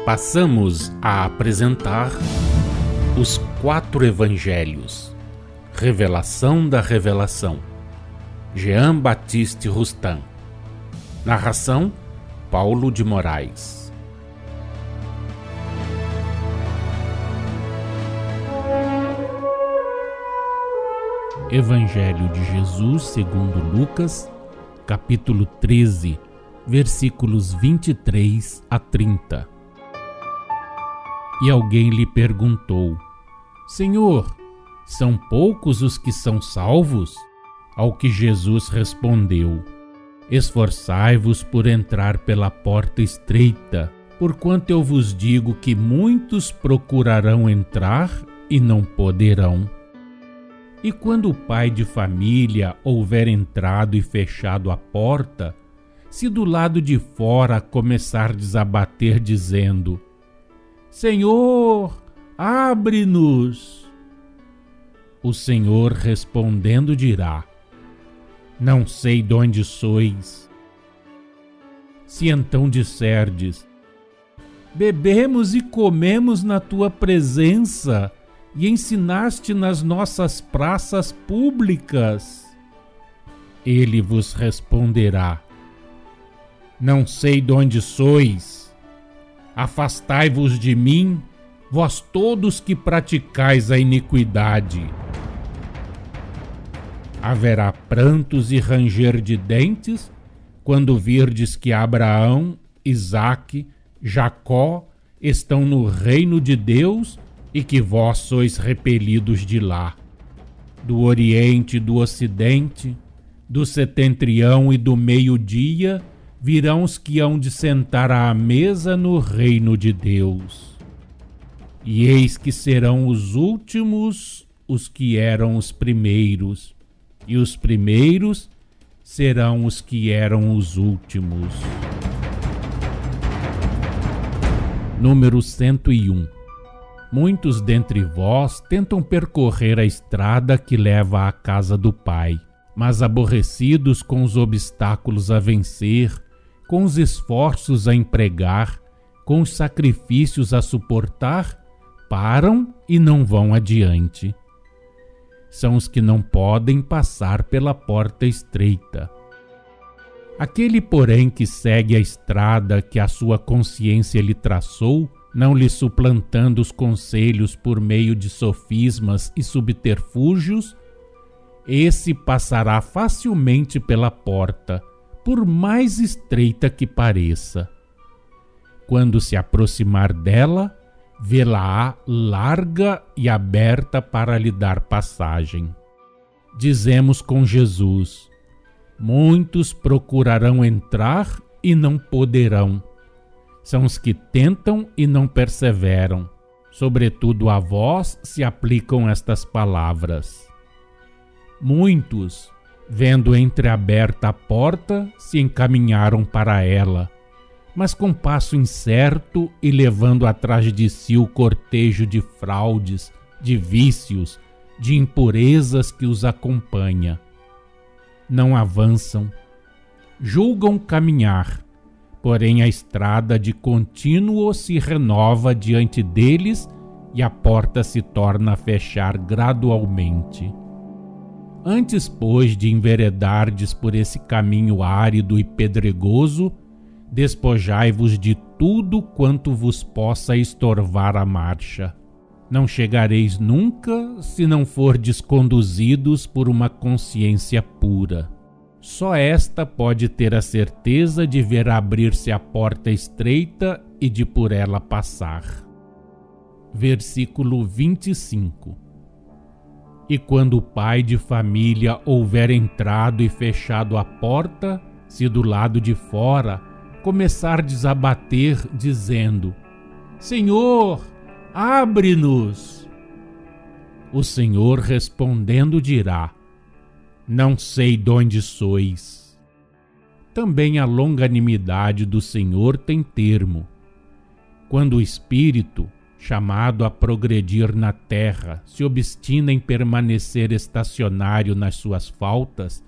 Passamos a apresentar os 4 Evangelhos, Revelação da Revelação, Jean Baptiste Rustin. Narração, Paulo de Moraes. Evangelho de Jesus segundo Lucas, capítulo 13, versículos 23 a 30. E alguém lhe perguntou: Senhor, são poucos os que são salvos? Ao que Jesus respondeu: Esforçai-vos por entrar pela porta estreita, porquanto eu vos digo que muitos procurarão entrar e não poderão. E quando o pai de família houver entrado e fechado a porta, se do lado de fora começardes a bater dizendo: Senhor, abre-nos, o Senhor respondendo dirá: Não sei de onde sois. Se então disserdes: Bebemos e comemos na tua presença, e ensinaste nas nossas praças públicas, ele vos responderá: Não sei de onde sois. Afastai-vos de mim, vós todos que praticais a iniquidade. Haverá prantos e ranger de dentes, quando virdes que Abraão, Isaque, Jacó estão no reino de Deus e que vós sois repelidos de lá. Do Oriente e do Ocidente, do setentrião e do meio-dia, virão os que hão de sentar à mesa no reino de Deus. E eis que serão os últimos os que eram os primeiros, e os primeiros serão os que eram os últimos. Número 101. Muitos dentre vós tentam percorrer a estrada que leva à casa do Pai, mas aborrecidos com os obstáculos a vencer, com os esforços a empregar, com os sacrifícios a suportar, param e não vão adiante. São os que não podem passar pela porta estreita. Aquele, porém, que segue a estrada que a sua consciência lhe traçou, não lhe suplantando os conselhos por meio de sofismas e subterfúgios, esse passará facilmente pela porta, por mais estreita que pareça. Quando se aproximar dela, vê-la-á larga e aberta para lhe dar passagem. Dizemos com Jesus: muitos procurarão entrar e não poderão. São os que tentam e não perseveram. Sobretudo a vós se aplicam estas palavras. Muitos, vendo entreaberta a porta, se encaminharam para ela, mas com passo incerto e levando atrás de si o cortejo de fraudes, de vícios, de impurezas que os acompanha. Não avançam, julgam caminhar, porém a estrada de contínuo se renova diante deles e a porta se torna a fechar gradualmente. Antes, pois, de enveredardes por esse caminho árido e pedregoso, despojai-vos de tudo quanto vos possa estorvar a marcha. Não chegareis nunca se não fordes conduzidos por uma consciência pura. Só esta pode ter a certeza de ver abrir-se a porta estreita e de por ela passar. Versículo 25. E quando o pai de família houver entrado e fechado a porta, se do lado de fora começardes a bater, dizendo: Senhor, abre-nos, o Senhor respondendo dirá: Não sei de onde sois. Também a longanimidade do Senhor tem termo. Quando o Espírito, chamado a progredir na terra, se obstina em permanecer estacionário nas suas faltas,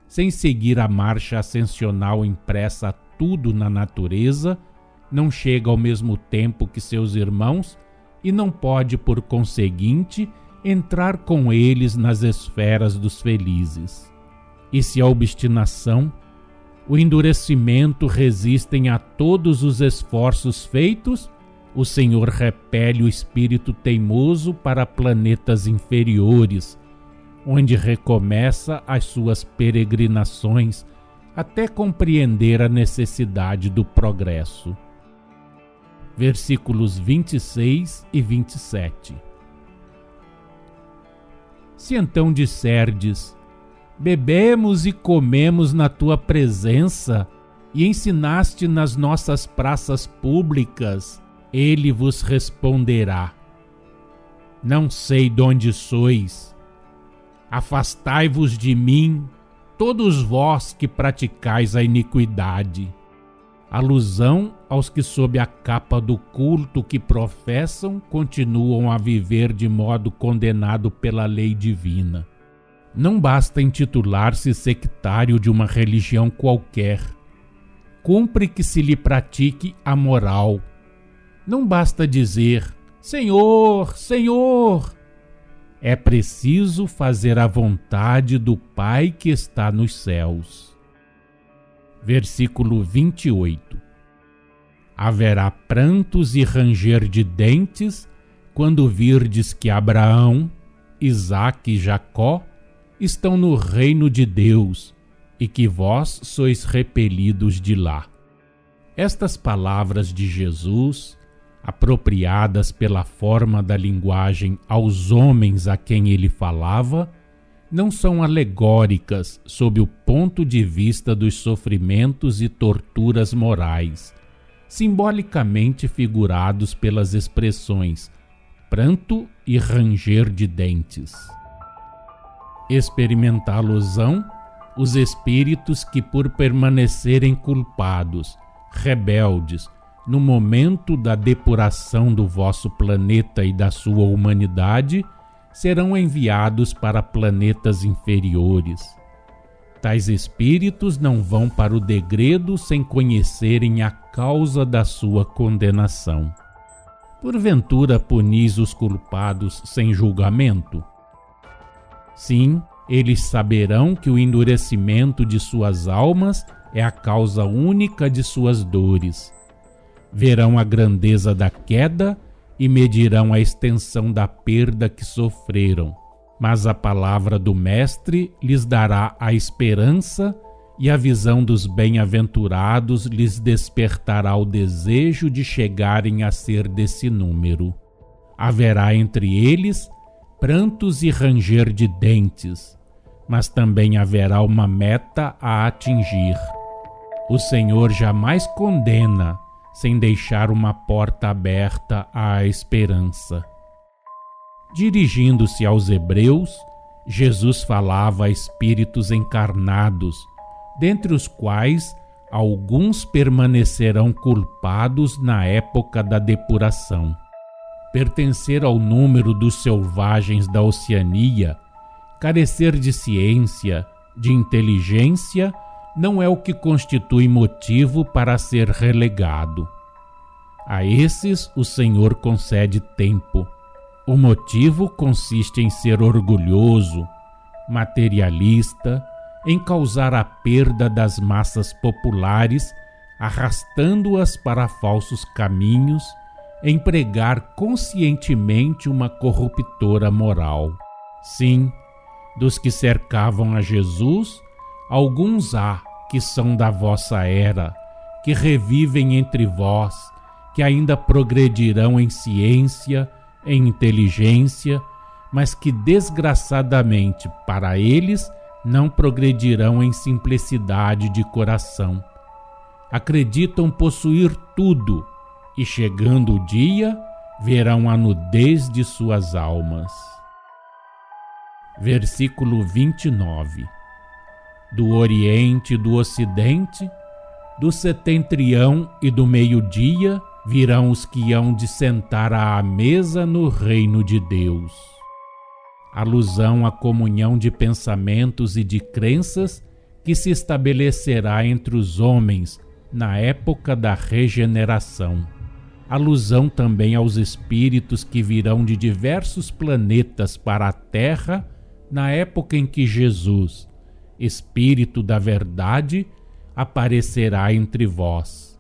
sem seguir a marcha ascensional impressa a tudo na natureza, não chega ao mesmo tempo que seus irmãos e não pode, por conseguinte, entrar com eles nas esferas dos felizes. E se a obstinação, o endurecimento resistem a todos os esforços feitos, o Senhor repele o espírito teimoso para planetas inferiores, onde recomeça as suas peregrinações até compreender a necessidade do progresso. Versículos 26 e 27. Se então disserdes: bebemos e comemos na tua presença, e ensinaste nas nossas praças públicas, ele vos responderá: não sei de onde sois. Afastai-vos de mim, todos vós que praticais a iniquidade. Alusão aos que, sob a capa do culto que professam, continuam a viver de modo condenado pela lei divina. Não basta intitular-se sectário de uma religião qualquer. Cumpre que se lhe pratique a moral. Não basta dizer: Senhor, Senhor. É preciso fazer a vontade do Pai que está nos céus. Versículo 28. Haverá prantos e ranger de dentes quando virdes que Abraão, Isaque e Jacó estão no reino de Deus e que vós sois repelidos de lá. Estas palavras de Jesus, apropriadas pela forma da linguagem aos homens a quem ele falava, não são alegóricas sob o ponto de vista dos sofrimentos e torturas morais, simbolicamente figurados pelas expressões pranto e ranger de dentes. Experimentá-los-ão os espíritos que, por permanecerem culpados, rebeldes, no momento da depuração do vosso planeta e da sua humanidade, serão enviados para planetas inferiores. Tais espíritos não vão para o degredo sem conhecerem a causa da sua condenação. Porventura punis os culpados sem julgamento? Sim, eles saberão que o endurecimento de suas almas é a causa única de suas dores. Verão a grandeza da queda e medirão a extensão da perda que sofreram. Mas a palavra do Mestre lhes dará a esperança e a visão dos bem-aventurados lhes despertará o desejo de chegarem a ser desse número. Haverá entre eles prantos e ranger de dentes, mas também haverá uma meta a atingir. O Senhor jamais condena sem deixar uma porta aberta à esperança. Dirigindo-se aos hebreus, Jesus falava a espíritos encarnados, dentre os quais alguns permanecerão culpados na época da depuração. Pertencer ao número dos selvagens da Oceania, carecer de ciência, de inteligência, não é o que constitui motivo para ser relegado. A esses o Senhor concede tempo. O motivo consiste em ser orgulhoso, materialista, em causar a perda das massas populares, arrastando-as para falsos caminhos, em pregar conscientemente uma corruptora moral. Sim, dos que cercavam a Jesus, alguns há que são da vossa era, que revivem entre vós, que ainda progredirão em ciência, em inteligência, mas que desgraçadamente para eles não progredirão em simplicidade de coração. Acreditam possuir tudo e, chegando o dia, verão a nudez de suas almas. Versículo 29. Do Oriente e do Ocidente, do setentrião e do meio-dia, virão os que hão de sentar à mesa no reino de Deus. Alusão à comunhão de pensamentos e de crenças que se estabelecerá entre os homens na época da regeneração. Alusão também aos espíritos que virão de diversos planetas para a Terra na época em que Jesus, Espírito da Verdade, aparecerá entre vós.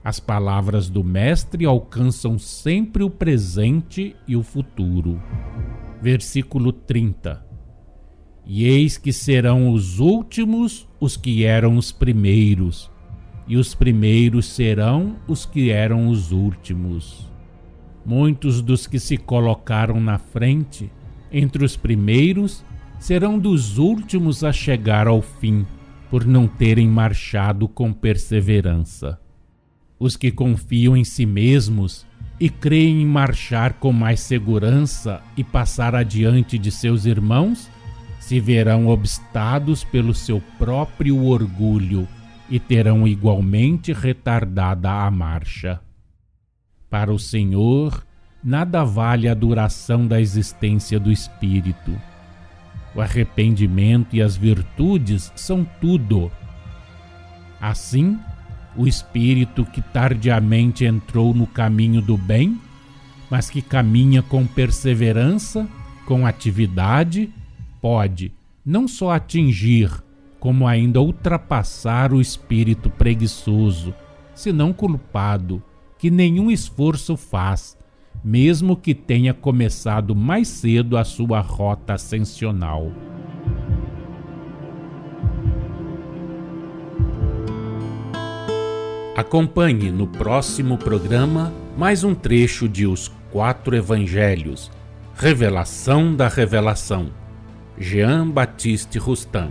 As palavras do Mestre alcançam sempre o presente e o futuro. Versículo 30. E eis que serão os últimos os que eram os primeiros, e os primeiros serão os que eram os últimos. Muitos dos que se colocaram na frente, entre os primeiros, serão dos últimos a chegar ao fim, por não terem marchado com perseverança. Os que confiam em si mesmos e creem em marchar com mais segurança e passar adiante de seus irmãos, se verão obstados pelo seu próprio orgulho e terão igualmente retardada a marcha. Para o Senhor, nada vale a duração da existência do espírito. O arrependimento e as virtudes são tudo. Assim, o espírito que tardiamente entrou no caminho do bem, mas que caminha com perseverança, com atividade, pode não só atingir, como ainda ultrapassar o espírito preguiçoso, senão culpado, que nenhum esforço faz, mesmo que tenha começado mais cedo a sua rota ascensional. Acompanhe no próximo programa mais um trecho de Os Quatro Evangelhos, Revelação da Revelação, Jean Baptiste Rustin.